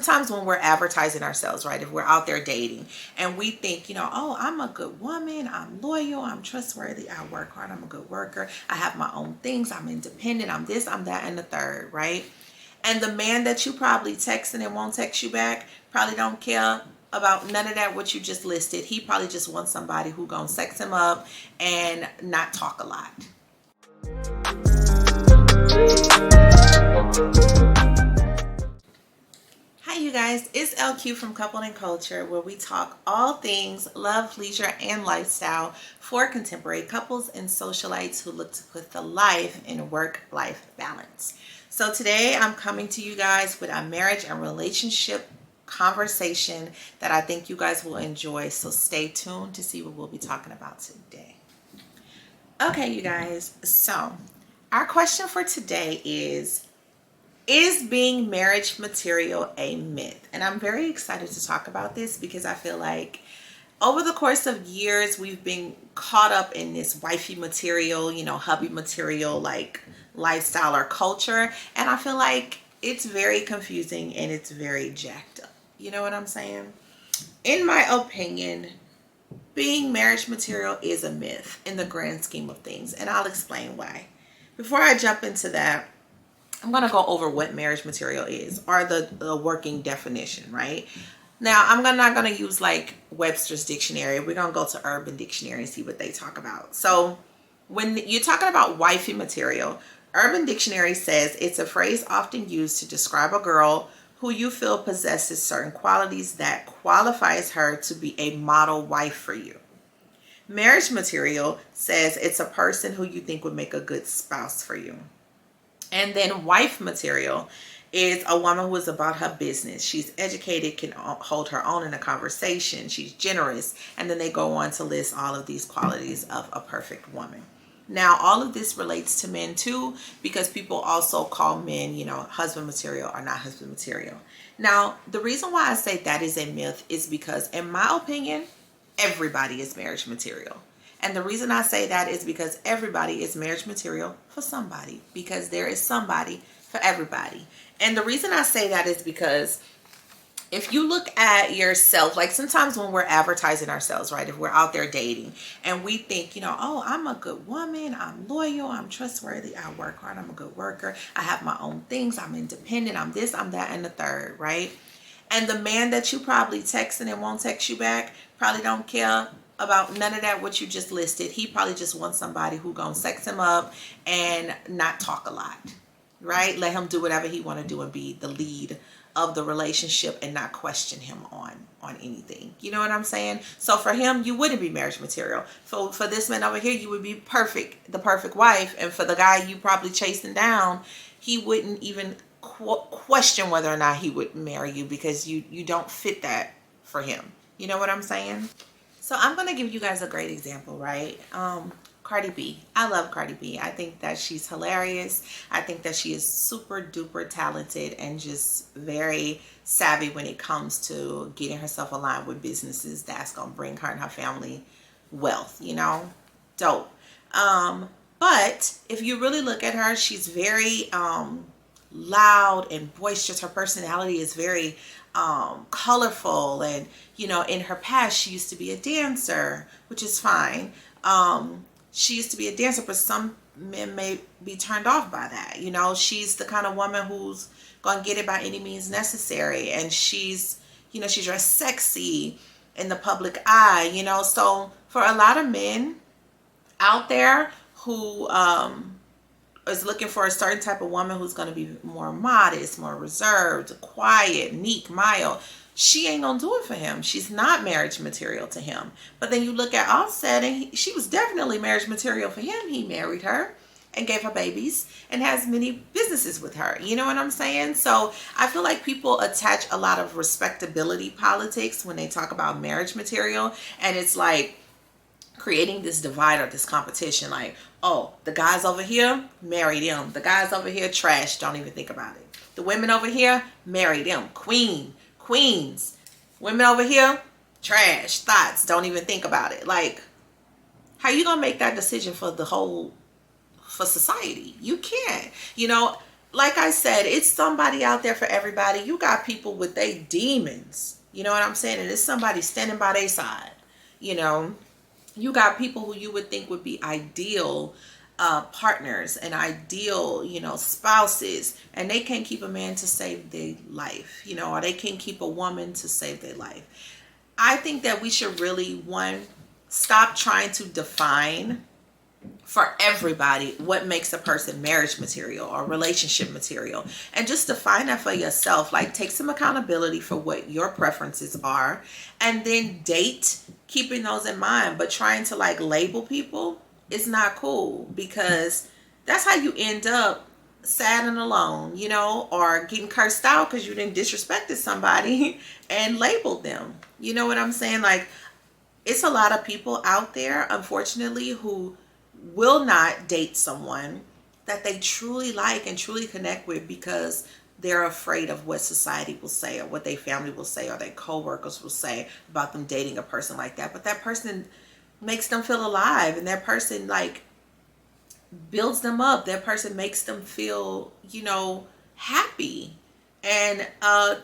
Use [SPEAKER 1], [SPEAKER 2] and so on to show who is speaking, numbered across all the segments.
[SPEAKER 1] Sometimes when we're advertising ourselves, right, if we're out there dating and we think, oh, I'm a good woman, I'm loyal, I'm trustworthy, I work hard, I'm a good worker, I have my own things, I'm independent, I'm this, I'm that, and the third, right? And the man that you probably texting and won't text you back probably don't care about none of that what you just listed. He probably just wants somebody who gonna sex him up and not talk a lot. Hi you guys, it's LQ from Couple and Culture, where we talk all things love, leisure, and lifestyle for contemporary couples and socialites who look to put the life and work-life balance. So today I'm coming to you guys with a marriage and relationship conversation that I think you guys will enjoy. So stay tuned to see what we'll be talking about today. Okay, you guys, so our question for today is being marriage material a myth? And I'm very excited to talk about this because I feel like over the course of years, we've been caught up in this wifey material, hubby material, like lifestyle or culture. And I feel like it's very confusing and it's very jacked up. You know what I'm saying? In my opinion, being marriage material is a myth in the grand scheme of things. And I'll explain why. Before I jump into that, I'm going to go over what marriage material is, or the working definition, right? Now, I'm not going to use like Webster's dictionary. We're going to go to Urban Dictionary and see what they talk about. So when you're talking about wifey material, Urban Dictionary says it's a phrase often used to describe a girl who you feel possesses certain qualities that qualifies her to be a model wife for you. Marriage material says it's a person who you think would make a good spouse for you. And then wife material is a woman who is about her business. She's educated, can hold her own in a conversation. She's generous. And then they go on to list all of these qualities of a perfect woman. Now, all of this relates to men too, because people also call men, husband material or not husband material. Now, the reason why I say that is a myth is because, in my opinion, everybody is marriage material. And the reason I say that is because everybody is marriage material for somebody, because there is somebody for everybody. And the reason I say that is because if you look at yourself, like sometimes when we're advertising ourselves, right, if we're out there dating and we think, oh, I'm a good woman, I'm loyal, I'm trustworthy, I work hard, I'm a good worker, I have my own things, I'm independent, I'm this, I'm that, and the third, right? And the man that you probably texting and won't text you back probably don't care about none of that what you just listed. He probably just wants somebody who gonna sex him up and not talk a lot, right? Let him do whatever he want to do and be the lead of the relationship and not question him on anything. You know what I'm saying? So for him, you wouldn't be marriage material. For this man over here, you would be the perfect wife. And for the guy you probably chasing down, he wouldn't even question whether or not he would marry you because you don't fit that for him. You know what I'm saying? So I'm going to give you guys a great example, right? Cardi B. I love Cardi B. I think that she's hilarious. I think that she is super duper talented and just very savvy when it comes to getting herself aligned with businesses that's going to bring her and her family wealth, dope. But if you really look at her, she's very loud and boisterous. Her personality is very colorful, and in her past she used to be a dancer, which is fine. She used to be a dancer, but some men may be turned off by that. She's the kind of woman who's gonna get it by any means necessary, and she's dressed sexy in the public eye. So for a lot of men out there who is looking for a certain type of woman who's going to be more modest, more reserved, quiet, meek, mild, she ain't going to do it for him. She's not marriage material to him. But then you look at Offset, and she was definitely marriage material for him. He married her and gave her babies and has many businesses with her. You know what I'm saying? So I feel like people attach a lot of respectability politics when they talk about marriage material. And it's like creating this divide or this competition, like, oh, the guys over here, marry them. The guys over here, trash, don't even think about it. The women over here, marry them. Queens. Women over here, trash, thoughts, don't even think about it. Like, how you gonna make that decision for society? You can't. like I said, it's somebody out there for everybody. You got people with they demons. You know what I'm saying? And it's somebody standing by their side. You know, you got people who you would think would be ideal partners and ideal, spouses, and they can't keep a man to save their life, or they can't keep a woman to save their life. I think that we should really, one, stop trying to define for everybody what makes a person marriage material or relationship material, and just define that for yourself. Like, take some accountability for what your preferences are, and then date keeping those in mind. But trying to like label people is not cool, because that's how you end up sad and alone, or getting cursed out because you didn't disrespected somebody and labeled them. You know what I'm saying? Like, it's a lot of people out there, unfortunately, who will not date someone that they truly like and truly connect with, because they're afraid of what society will say, or what their family will say, or their coworkers will say about them dating a person like that. But that person makes them feel alive, and that person like builds them up. That person makes them feel, happy and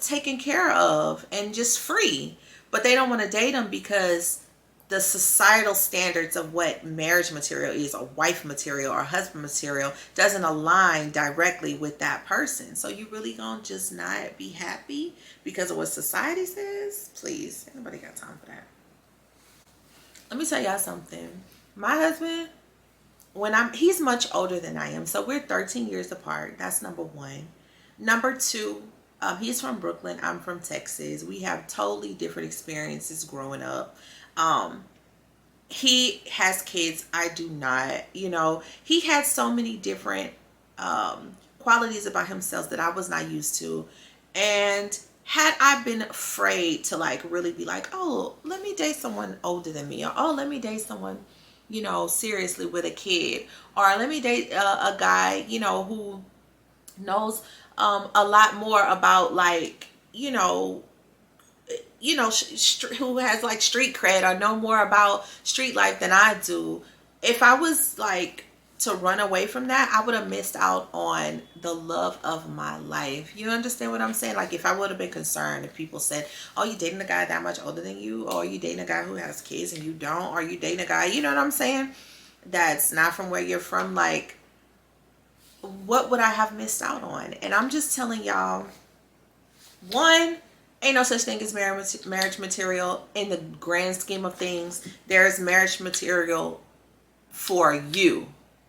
[SPEAKER 1] taken care of and just free. But they don't want to date them because the societal standards of what marriage material is, or wife material, or husband material, doesn't align directly with that person. So you really gonna just not be happy because of what society says? Please, anybody got time for that? Let me tell y'all something. My husband, he's much older than I am, so we're 13 years apart. That's number one. Number two, he's from Brooklyn. I'm from Texas. We have totally different experiences growing up. He has kids. I do not. He had so many different qualities about himself that I was not used to. And had I been afraid to like really be like, oh, let me date someone older than me, or oh, let me date someone, seriously with a kid, or let me date a guy, who knows a lot more about like, who has like street cred or know more about street life than I do. If I was like to run away from that, I would have missed out on the love of my life. You understand what I'm saying? Like, if I would have been concerned if people said, oh, you dating a guy that much older than you, or you dating a guy who has kids and you don't, or you dating a guy, you know what I'm saying, that's not from where you're from, like, what would I have missed out on? And I'm just telling y'all, one, ain't no such thing as marriage material in the grand scheme of things. There's marriage material for you.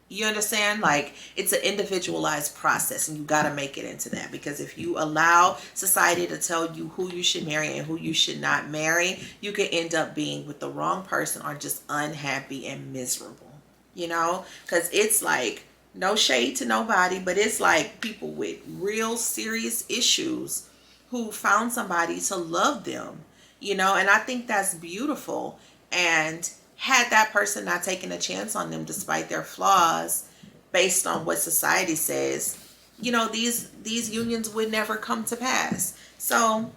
[SPEAKER 1] You understand? Like, it's an individualized process, and you got to make it into that, because if you allow society to tell you who you should marry and who you should not marry, you can end up being with the wrong person, or just unhappy and miserable, because it's like, no shade to nobody, but it's like people with real serious issues who found somebody to love them, and I think that's beautiful. And had that person not taken a chance on them despite their flaws, based on what society says, these unions would never come to pass. So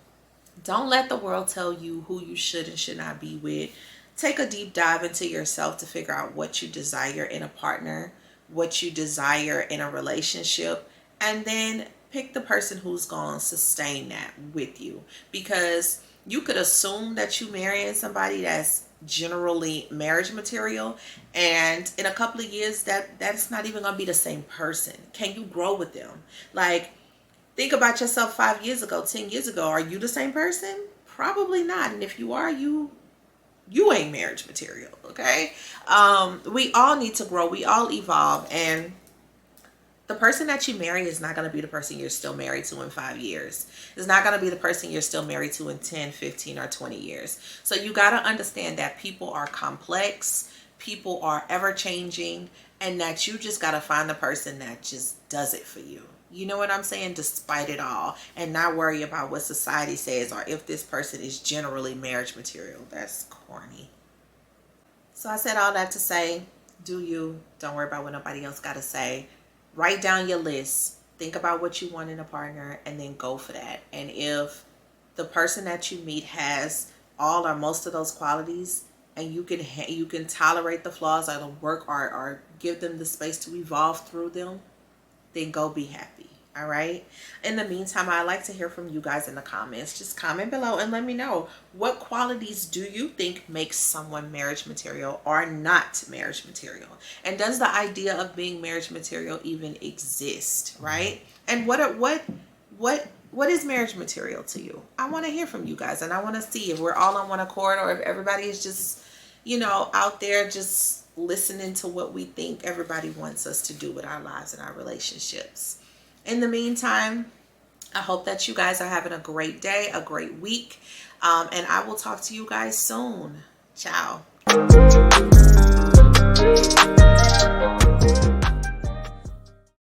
[SPEAKER 1] don't let the world tell you who you should and should not be with. Take a deep dive into yourself to figure out what you desire in a partner, what you desire in a relationship, and then pick the person who's going to sustain that with you. Because you could assume that you marrying somebody that's generally marriage material, and in a couple of years that's not even going to be the same person. Can you grow with them? Like, think about yourself 5 years ago, 10 years ago. Are you the same person? Probably not. And if you are, you ain't marriage material. Okay. We all need to grow. We all evolve. And the person that you marry is not going to be the person you're still married to in 5 years. It's not going to be the person you're still married to in 10, 15, or 20 years. So you got to understand that people are complex, people are ever changing, and that you just got to find the person that just does it for you. You know what I'm saying? Despite it all, and not worry about what society says, or if this person is generally marriage material. That's corny. So I said all that to say, do you. Don't worry about what nobody else got to say. Write down your list. Think about what you want in a partner, and then go for that. And if the person that you meet has all or most of those qualities, and you can tolerate the flaws, or the work, or give them the space to evolve through them, then go be happy. All right. In the meantime, I'd like to hear from you guys in the comments. Just comment below and let me know, what qualities do you think makes someone marriage material or not marriage material? And does the idea of being marriage material even exist, right? And what is marriage material to you? I want to hear from you guys, and I want to see if we're all on one accord, or if everybody is just, out there just listening to what we think everybody wants us to do with our lives and our relationships. In the meantime, I hope that you guys are having a great day, a great week, and I will talk to you guys soon. Ciao.